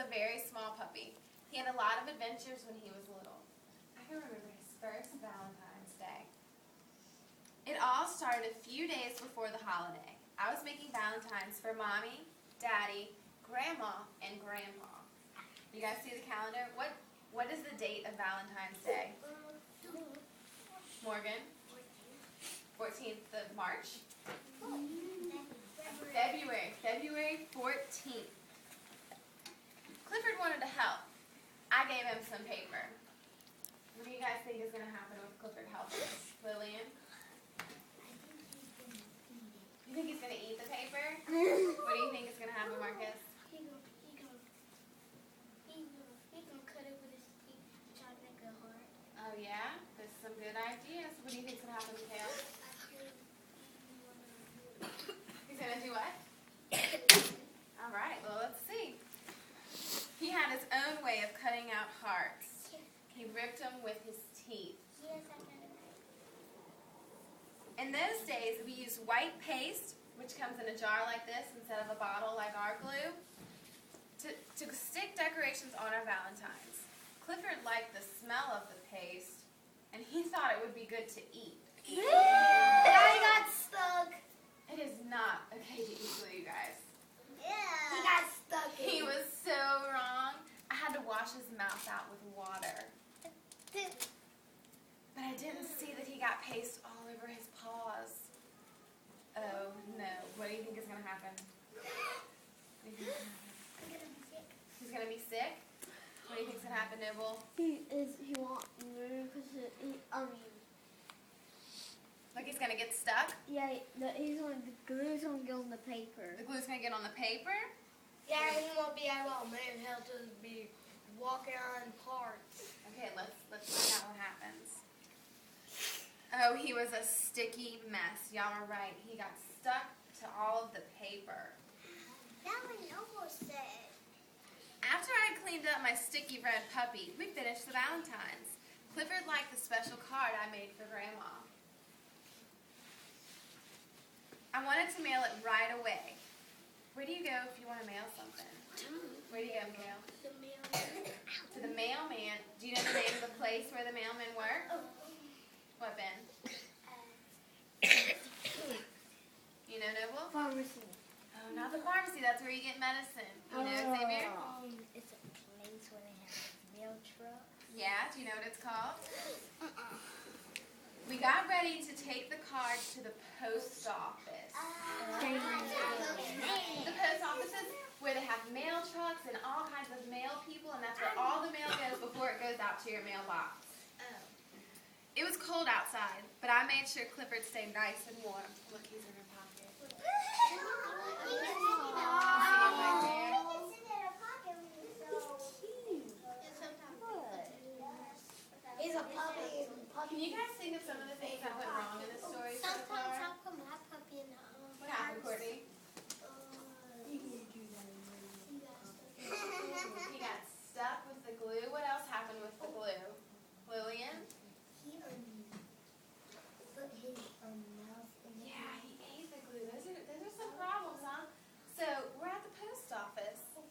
a very small puppy. He had a lot of adventures when he was little. I can remember his first Valentine's Day. It all started a few days before the holiday. I was making Valentines for Mommy, Daddy, Grandma, and Grandpa. You guys see the calendar? What is the date of Valentine's Day? Morgan? 14th of March? February 14th. Clifford wanted to help. I gave him some paper. What do you guys think is going to happen with Clifford helping us? Lillian? You think he's going to eat the paper? What do you think is going to happen, Marcus? He gonna cut it with his teeth and try to make it hard. Oh yeah? There's some good ideas. What do you think is going to happen, Mikhail? He's going to do what? Alright, well let's see. He had his own way of cutting out hearts. He ripped them with his teeth. Yes, I got it. In those days, we used white paste, which comes in a jar like this instead of a bottle like our glue, to stick decorations on our Valentines. Clifford liked the smell of the paste, and he thought it would be good to eat. I got stuck. It is not okay to eat glue, you guys. Yeah. He got stuck. He was so wrong. I had to wash his mouth out with water. But I didn't see that he got paste all over his paws. Oh, no. What do you think is going to happen? What do you think is going to happen? I'm gonna be sick. He's going to be sick? What do you think is going to happen, Noble? He won't move because Like he's going to get stuck? yeah, the glue's gonna get on the paper. The glue's going to get on the paper? Yeah, he won't be able to move. He'll just be walking on parts. Okay, let's find out what happens. Oh, he was a sticky mess. Y'all are right. He got stuck to all of the paper. That one almost said. After I cleaned up my sticky red puppy, we finished the Valentines. Clifford liked the special card I made for Grandma. I wanted to mail it right away. Where do you go if you want to mail something? Where do you go, Mikhail? The mailman. To the mailman. Do you know the name of the place where the mailmen work? What, Ben? You know, Noble? Pharmacy. Oh, not the pharmacy. That's where you get medicine. You know, Xavier? It's a place where they have mail truck. Yeah, do you know what it's called? We got ready to take the card to the post office. The post office is where they have mail trucks and all kinds of mail people, and that's where all the mail goes before it goes out to your mailbox. It was cold outside, but I made sure Clifford stayed nice and warm. Look, he's in her pocket. He's a puppy. Can you guys think of some of the things that went wrong in this story so far? Sometimes I'll put my puppy in the What happened, Courtney? He got stuck with the glue. What else happened with the glue? Lillian? He put his mouth in the Yeah, he ate the glue. Those are some problems, huh? So we're at the post office,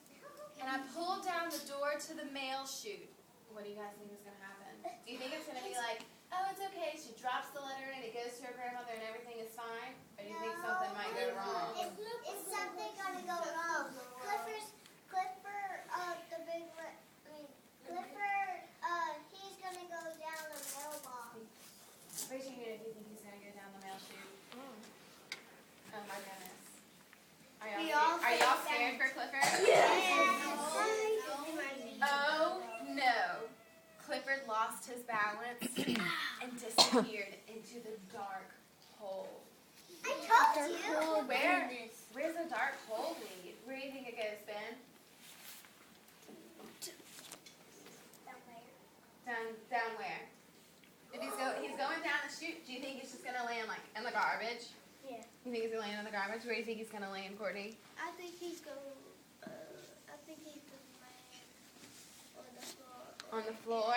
and I pulled down the door to the mail chute. What do you guys think is going to happen? Do you think it's going to be like, oh, it's okay, she drops the letter and it goes to her grandmother and everything is fine? Or do you think something might go wrong? Is something gonna go wrong? Clifford, the big one. Clifford, he's gonna go down the mailbox. Raise your hand if you think he's going to go down the mail chute. Oh my goodness. Are y'all scared for Clifford? Oh no. Clifford lost his balance and disappeared into the dark hole. I told you. Where's the dark hole lead? Where do you think it goes, Ben? Down where? If he's going down the chute, do you think he's just gonna land like in the garbage? Yeah. You think he's gonna land in the garbage? Where do you think he's gonna land, Courtney? I think he's going. I think he's going to land on the floor. On the floor?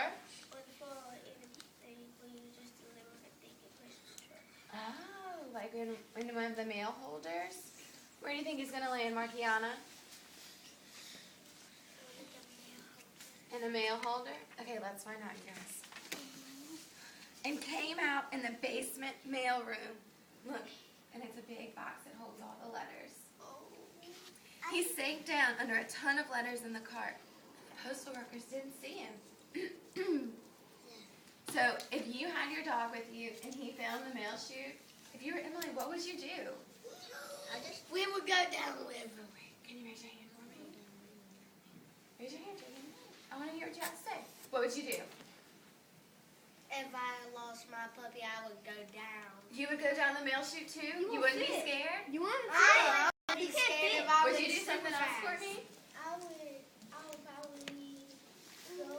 On the floor, and when you just deliver it, they can push the truck. Oh, like in one of the mail holders? Where do you think he's gonna land, Markiana? in a mail holder? Okay, let's find out, you guys. And came out in the basement mail room. Look, and it's a big box that holds all the letters. He sank down under a ton of letters in the cart. Postal workers didn't see him. So if you had your dog with you and he fell in the mail chute, if you were Emily, what would you do? We would go down the river. Can you raise your hand for me? Raise your hand, Jaden. I want to hear what you have to say. What would you do? If I lost my puppy, I would go down. You would go down the mail chute too? You wouldn't be scared? You want to I be scared if I Would you do something else for me? I would probably go to.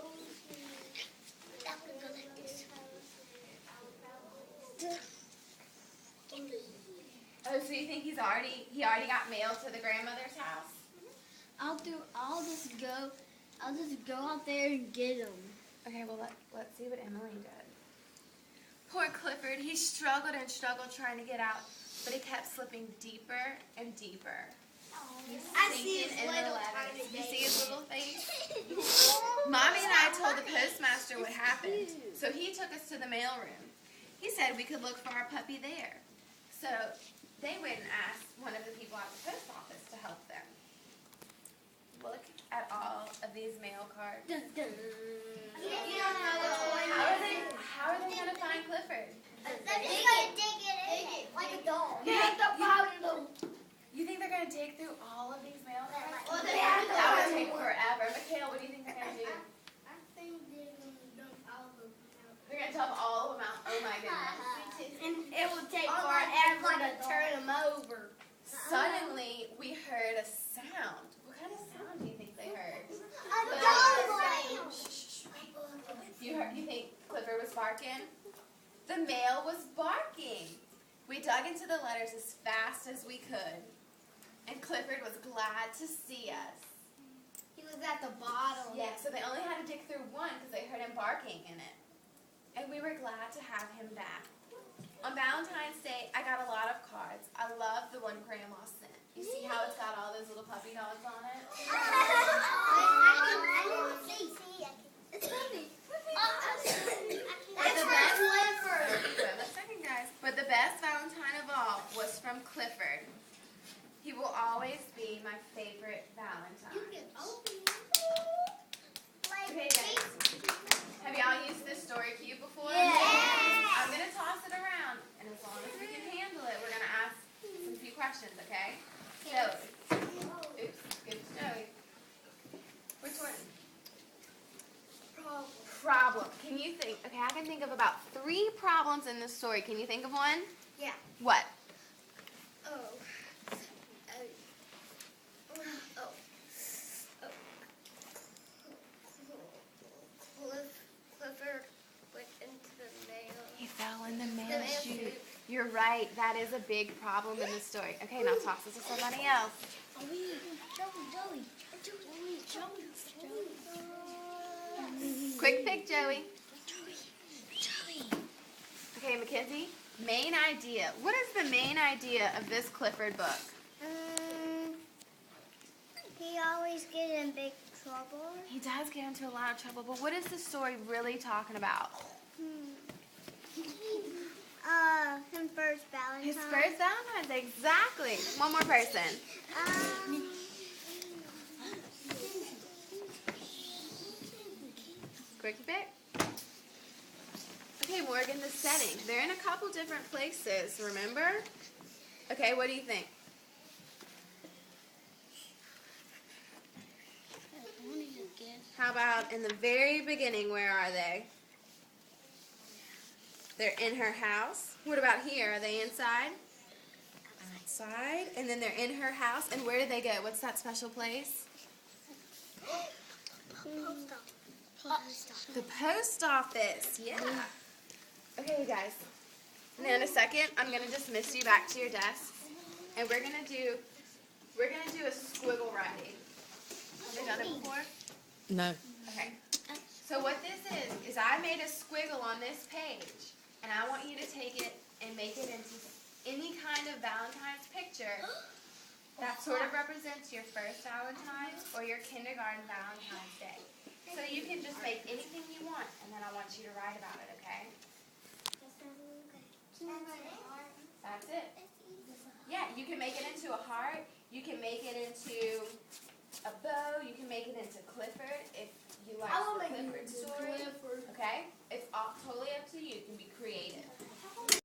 Oh, so you think he already got mail to the grandmother's house? I'll just go out there and get him. Okay, well let's see what Emily did. Poor Clifford, he struggled and struggled trying to get out, but he kept slipping deeper and deeper. I see his Sinking in the little letters. tiny You see his little face? Oh, Mommy and I told the postmaster what happened, so he took us to the mail room. He said we could look for our puppy there. So they went and asked one of the people at the post office to help them. Look at all of these mail cards. Dun, dun. How are they gonna find Clifford? They're just gonna dig it in like a dog. You think they're gonna dig through all of these mail cards? Well, That would take forever. Mikhail, what do you think they're gonna do? I think they're gonna dump all of them out. They're gonna dump all of them out. Oh my goodness. And it would take forever to turn him over. Suddenly, we heard a sound. What kind of sound do you think they heard? A dog. You think Clifford was barking? The mail was barking. We dug into the letters as fast as we could. And Clifford was glad to see us. He was at the bottom. Yeah, so they only had to dig through one because they heard him barking in it. And we were glad to have him back. On Valentine's Day, I got a lot of cards. I love the one Grandma sent. You see how it's got all those little puppy dogs on it? But the best Valentine of all was from Clifford. He will always be my favorite Valentine. Okay, guys. Have y'all used this story cube before? I'm going to toss it around, and as long as we can handle it, we're going to ask some few questions, okay? Joey. Oops, give it to Joey. Which one? Problem. Can you think? Okay, I can think of about 3 problems in this story. Can you think of one? Yeah. What? Clifford went into the mail. He fell in the mail chute. You're right. That is a big problem in the story. Okay, now toss it to somebody else. Quick pick, Joey. Okay, Mackenzie. Main idea. What is the main idea of this Clifford book? He always gets in big trouble. He does get into a lot of trouble, but what is the story really talking about? His first Valentine. His first Valentine's Day, exactly. One more person. Quick pick. Okay, Morgan, the setting. They're in a couple different places, remember? Okay, what do you think? How about in the very beginning, where are they? They're in her house. What about here? Are they inside? Outside. And then they're in her house. And where do they go? What's that special place? The post office. Yeah. Okay, you guys. Now in a second, I'm going to dismiss you back to your desks. And we're going to do a squiggle writing. Have they done it before? No. Okay. So what this is I made a squiggle on this page, and I want you to take it and make it into any kind of Valentine's picture, That sort of represents your first Valentine's or your kindergarten Valentine's Day. So you can just make anything you want, and then I want you to write about it, okay? That's it. Yeah, you can make it into a heart. You can make it into a bow. You can make it into Clifford.